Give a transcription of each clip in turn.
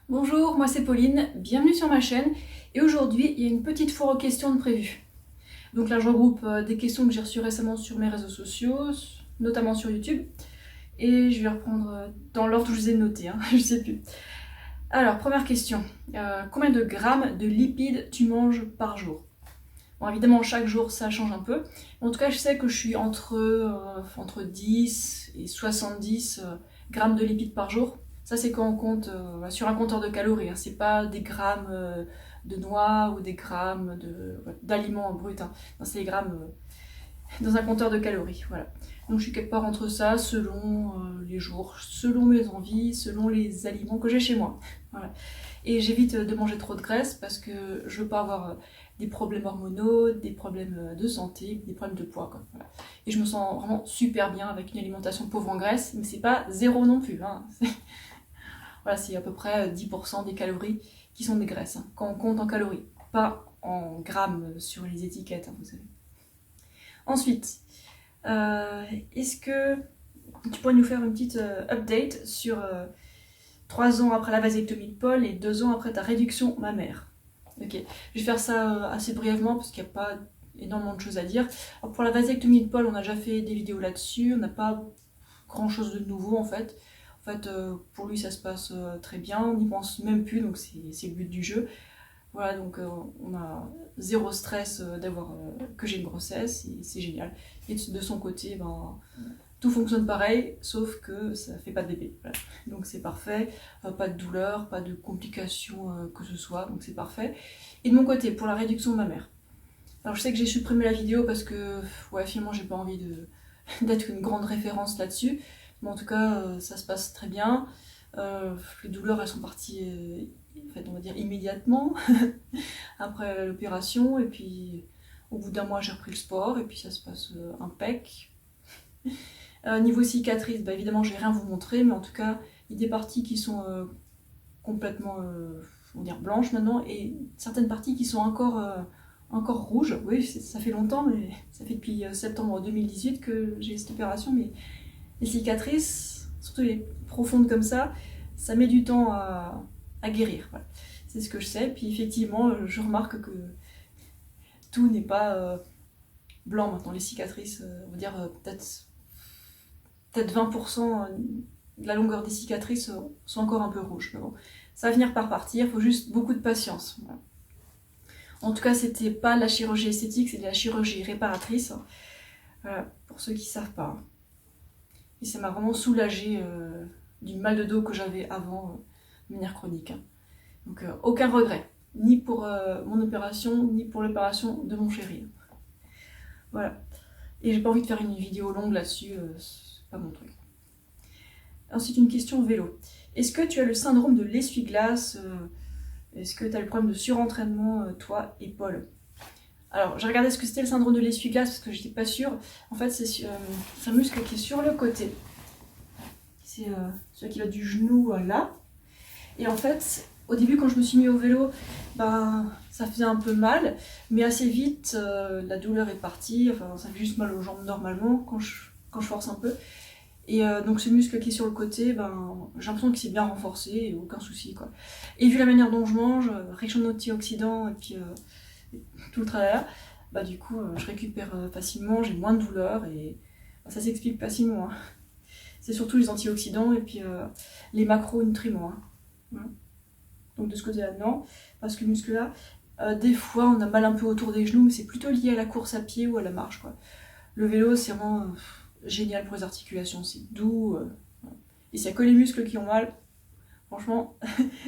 Bonjour, moi c'est Pauline, bienvenue sur ma chaîne et aujourd'hui il y a une petite foire aux questions de prévues. Donc là je regroupe des questions que j'ai reçues récemment sur mes réseaux sociaux, notamment sur YouTube, et je vais reprendre dans l'ordre où je les ai notés, je sais plus. Alors première question, combien de grammes de lipides tu manges par jour? Bon évidemment chaque jour ça change un peu, mais en tout cas je sais que je suis entre 10 et 70 grammes de lipides par jour. Ça c'est quand on compte sur un compteur de calories, c'est pas des grammes de noix ou des grammes d'aliments bruts, non, c'est les grammes dans un compteur de calories, voilà. Donc je suis quelque part entre ça, selon les jours, selon mes envies, selon les aliments que j'ai chez moi. Voilà. Et j'évite de manger trop de graisse parce que je veux pas avoir des problèmes hormonaux, des problèmes de santé, des problèmes de poids, quoi. Voilà. Et je me sens vraiment super bien avec une alimentation pauvre en graisse, mais c'est pas zéro non plus. Voilà, c'est à peu près 10% des calories qui sont des graisses, quand on compte en calories, pas en grammes sur les étiquettes, vous savez. Ensuite, est-ce que tu pourrais nous faire une petite update sur 3 ans après la vasectomie de Paul et 2 ans après ta réduction mammaire? Ok, je vais faire ça assez brièvement parce qu'il n'y a pas énormément de choses à dire. Alors pour la vasectomie de Paul, on a déjà fait des vidéos là-dessus, on n'a pas grand chose de nouveau en fait. En fait, pour lui ça se passe très bien, on n'y pense même plus, donc c'est le but du jeu. Voilà, donc on a zéro stress d'avoir que j'ai une grossesse, et c'est génial. Et de son côté, tout fonctionne pareil, sauf que ça fait pas de bébé. Voilà. Donc c'est parfait, pas de douleur, pas de complications que ce soit, donc c'est parfait. Et de mon côté, pour la réduction de ma mère. Alors je sais que j'ai supprimé la vidéo parce que, ouais, finalement j'ai pas envie d'être une grande référence là-dessus, mais en tout cas ça se passe très bien. Les douleurs elles sont parties, en fait on va dire immédiatement après l'opération, et puis au bout d'un mois j'ai repris le sport et puis ça se passe impec. Niveau cicatrices, évidemment je vais rien vous montrer, mais en tout cas il y a des parties qui sont complètement on va dire blanches maintenant, et certaines parties qui sont encore rouges. Oui, ça fait longtemps, mais ça fait depuis septembre 2018 que j'ai cette opération, mais les cicatrices, surtout les profondes comme ça met du temps à guérir. Voilà. C'est ce que je sais. Puis effectivement, je remarque que tout n'est pas blanc maintenant. Les cicatrices, on va dire peut-être 20% de la longueur des cicatrices sont encore un peu rouges. Mais bon, ça va finir par partir, il faut juste beaucoup de patience. Voilà. En tout cas, c'était pas la chirurgie esthétique, c'est de la chirurgie réparatrice. Voilà, pour ceux qui savent pas. Et ça m'a vraiment soulagée du mal de dos que j'avais avant de manière chronique. Donc aucun regret, ni pour mon opération, ni pour l'opération de mon chéri. Voilà. Et j'ai pas envie de faire une vidéo longue là-dessus, c'est pas mon truc. Ensuite, une question vélo. Est-ce que tu as le syndrome de l'essuie-glace? Est-ce que tu as le problème de surentraînement, toi et Paul? Alors, j'ai regardé ce que c'était le syndrome de l'essuie-glace parce que j'étais pas sûre. En fait, c'est un muscle qui est sur le côté. C'est celui qui va du genou là. Et en fait, au début, quand je me suis mis au vélo, ça faisait un peu mal, mais assez vite, la douleur est partie. Enfin, ça fait juste mal aux jambes normalement quand je force un peu. Et donc ce muscle qui est sur le côté, j'ai l'impression qu'il s'est bien renforcé et aucun souci, quoi. Et vu la manière dont je mange, riche en antioxydants et puis tout le tralala, du coup je récupère facilement, j'ai moins de douleur et ça s'explique facilement. C'est surtout les antioxydants et puis les macronutriments. Voilà. Donc de ce côté-là, non, parce que le muscle-là, des fois on a mal un peu autour des genoux, mais c'est plutôt lié à la course à pied ou à la marche, quoi. Le vélo, c'est vraiment génial pour les articulations, c'est doux. Voilà. Et s'il n'y a que les muscles qui ont mal, franchement,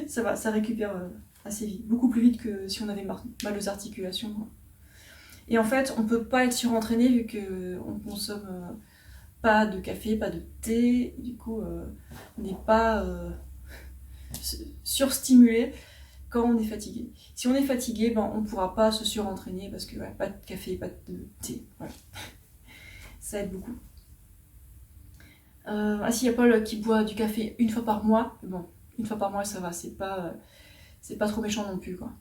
ça va, ça récupère assez vite, beaucoup plus vite que si on avait mal aux articulations. Et en fait, on ne peut pas être surentraîné vu qu'on ne consomme pas de café, pas de thé, du coup, on n'est pas surstimulé quand on est fatigué. Si on est fatigué, on ne pourra pas se surentraîner parce que pas de café, pas de thé. Voilà. Ça aide beaucoup. Si, il y a Paul qui boit du café une fois par mois. Bon, une fois par mois, ça va, c'est pas trop méchant non plus, quoi.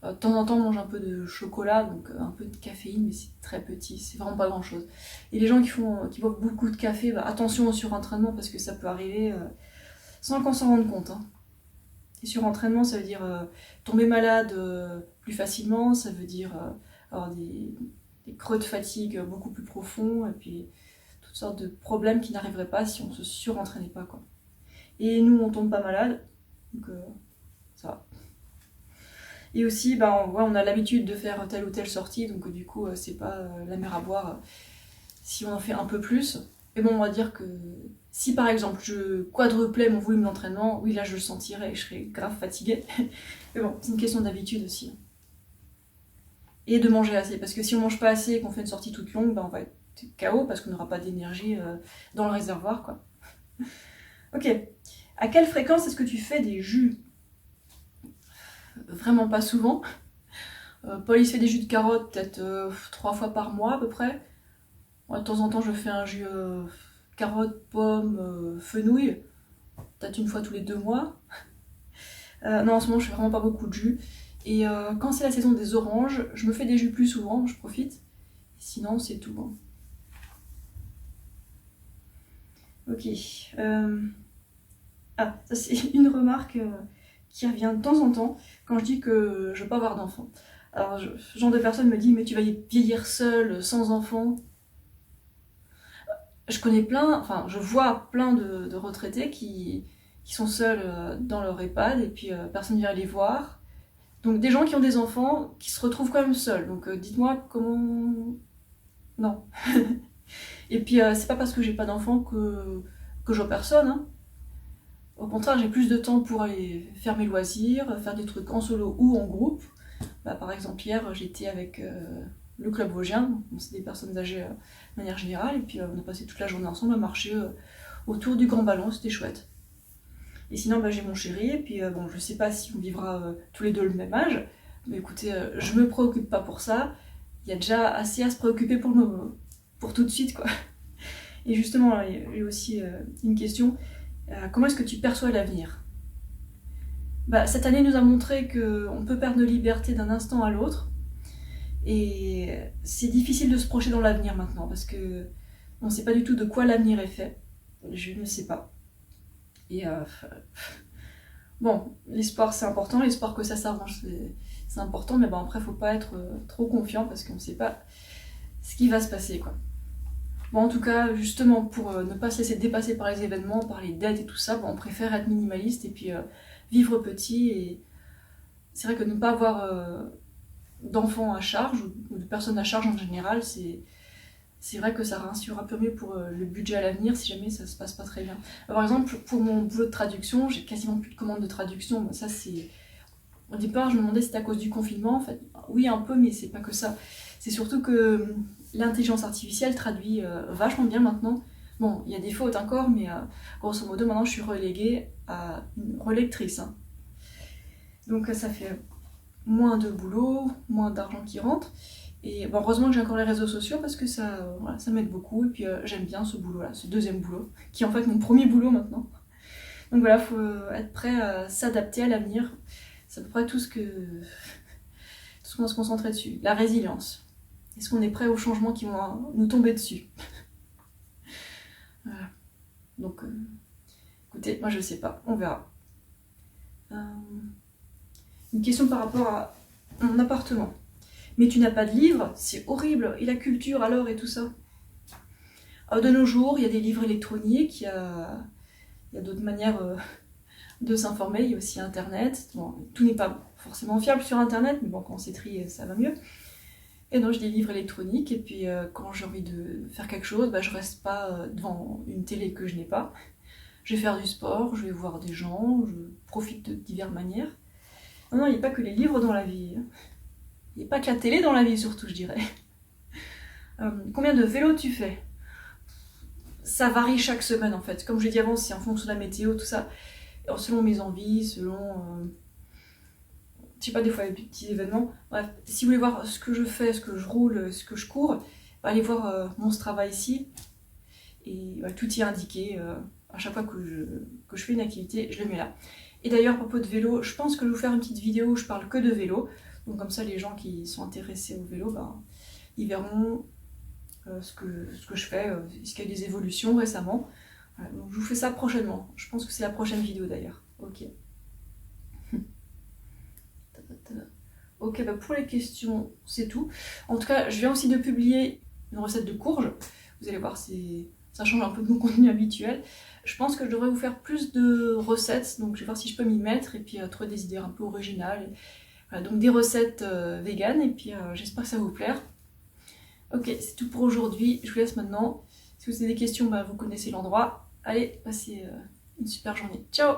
De temps en temps, on mange un peu de chocolat, donc un peu de caféine, mais c'est très petit, c'est vraiment pas grand chose. Et les gens qui boivent beaucoup de café, attention au surentraînement parce que ça peut arriver sans qu'on s'en rende compte. Et surentraînement, ça veut dire tomber malade plus facilement, ça veut dire avoir des creux de fatigue beaucoup plus profonds, et puis toutes sortes de problèmes qui n'arriveraient pas si on se surentraînait pas, quoi. Et nous, on tombe pas malade, donc ça va. Et aussi, on a l'habitude de faire telle ou telle sortie, donc du coup, c'est pas la mer à boire si on en fait un peu plus. Et bon, on va dire que si par exemple je quadruplais mon volume d'entraînement, oui, là je le sentirais et je serais grave fatiguée. Mais bon, c'est une question d'habitude aussi. Et de manger assez, parce que si on mange pas assez et qu'on fait une sortie toute longue, on va être KO parce qu'on n'aura pas d'énergie dans le réservoir, quoi. Ok. À quelle fréquence est-ce que tu fais des jus? Vraiment pas souvent. Paul il se fait des jus de carottes peut-être 3 fois par mois à peu près. De temps en temps je fais un jus carottes, pommes, fenouil, peut-être une fois tous les 2 mois. Non, en ce moment je fais vraiment pas beaucoup de jus. Et quand c'est la saison des oranges, je me fais des jus plus souvent, je profite. Sinon c'est tout. Hein. Ok. Ah, ça c'est une remarque qui revient de temps en temps quand je dis que je veux pas avoir d'enfant. Alors, ce genre de personne me dit, mais tu vas vieillir seule, sans enfant. Je vois plein de retraités qui sont seuls dans leur EHPAD et puis personne ne vient les voir. Donc des gens qui ont des enfants qui se retrouvent quand même seuls. Donc dites-moi comment... Non. Et puis c'est pas parce que j'ai pas d'enfants que je vois personne. Hein. Au contraire, j'ai plus de temps pour aller faire mes loisirs, faire des trucs en solo ou en groupe. Par exemple, hier, j'étais avec le club vosgien, c'est des personnes âgées de manière générale, et puis on a passé toute la journée ensemble à marcher autour du grand ballon, c'était chouette. Et sinon, j'ai mon chéri, et puis je sais pas si on vivra tous les deux le même âge, mais écoutez, je me préoccupe pas pour ça, il y a déjà assez à se préoccuper pour tout de suite, quoi. Et justement, il y a aussi une question, comment est-ce que tu perçois l'avenir ? Cette année nous a montré qu'on peut perdre nos libertés d'un instant à l'autre. Et c'est difficile de se projeter dans l'avenir maintenant parce que on ne sait pas du tout de quoi l'avenir est fait. Je ne sais pas. Et l'espoir c'est important, l'espoir que ça s'arrange c'est important, mais après faut pas être trop confiant parce qu'on ne sait pas ce qui va se passer, quoi. En tout cas, justement pour ne pas se laisser dépasser par les événements, par les dettes et tout ça, on préfère être minimaliste et puis vivre petit. Et c'est vrai que ne pas avoir d'enfants à charge ou de personnes à charge en général, c'est vrai que ça rassurera un peu mieux pour le budget à l'avenir si jamais ça se passe pas très bien. Par exemple, pour mon boulot de traduction, j'ai quasiment plus de commandes de traduction. Ça, c'est... Au départ, je me demandais si c'était à cause du confinement. En fait, oui, un peu, mais c'est pas que ça. C'est surtout que l'intelligence artificielle traduit vachement bien maintenant. Bon, il y a des fautes encore, mais grosso modo, maintenant, je suis reléguée à une relectrice. Hein. Donc ça fait moins de boulot, moins d'argent qui rentre. Et heureusement que j'ai encore les réseaux sociaux parce que ça m'aide beaucoup. Et puis j'aime bien ce boulot-là, ce deuxième boulot, qui est en fait mon premier boulot maintenant. Donc voilà, il faut être prêt à s'adapter à l'avenir. C'est à peu près tout ce qu'on va se concentrer dessus. La résilience. Est-ce qu'on est prêt aux changements qui vont nous tomber dessus? Voilà. Donc, écoutez, moi je sais pas, on verra. Une question par rapport à mon appartement. Mais tu n'as pas de livre, c'est horrible. Et la culture alors et tout ça? De nos jours, il y a des livres électroniques, il y a d'autres manières de s'informer, il y a aussi Internet. Bon, tout n'est pas forcément fiable sur Internet, mais quand on s'est trié, ça va mieux. Et donc j'ai des livres électroniques, et puis quand j'ai envie de faire quelque chose, je reste pas devant une télé que je n'ai pas. Je vais faire du sport, je vais voir des gens, je profite de diverses manières. Non, il n'y a pas que les livres dans la vie. Il n'y a pas que la télé dans la vie, surtout, je dirais. Combien de vélos tu fais? Ça varie chaque semaine, en fait. Comme je l'ai dit avant, c'est en fonction de la météo, tout ça. Alors, selon mes envies, selon... je sais pas, des fois, il y a des petits événements. Bref, si vous voulez voir ce que je fais, ce que je roule, ce que je cours, allez voir mon Strava ici. Et tout y est indiqué. À chaque fois que je fais une activité, je le mets là. Et d'ailleurs, à propos de vélo, je pense que je vais vous faire une petite vidéo où je parle que de vélo. Donc comme ça, les gens qui sont intéressés au vélo, ils verront ce que je fais, est-ce qu'il y a eu des évolutions récemment. Voilà, donc je vous fais ça prochainement. Je pense que c'est la prochaine vidéo d'ailleurs. Ok. Ok, bah pour les questions, c'est tout. En tout cas, je viens aussi de publier une recette de courge. Vous allez voir, ça change un peu de mon contenu habituel. Je pense que je devrais vous faire plus de recettes, donc je vais voir si je peux m'y mettre et puis trouver des idées un peu originales. Voilà, donc des recettes véganes et puis j'espère que ça va vous plaire. Ok, c'est tout pour aujourd'hui. Je vous laisse maintenant. Si vous avez des questions, bah, vous connaissez l'endroit. Allez, passez une super journée. Ciao!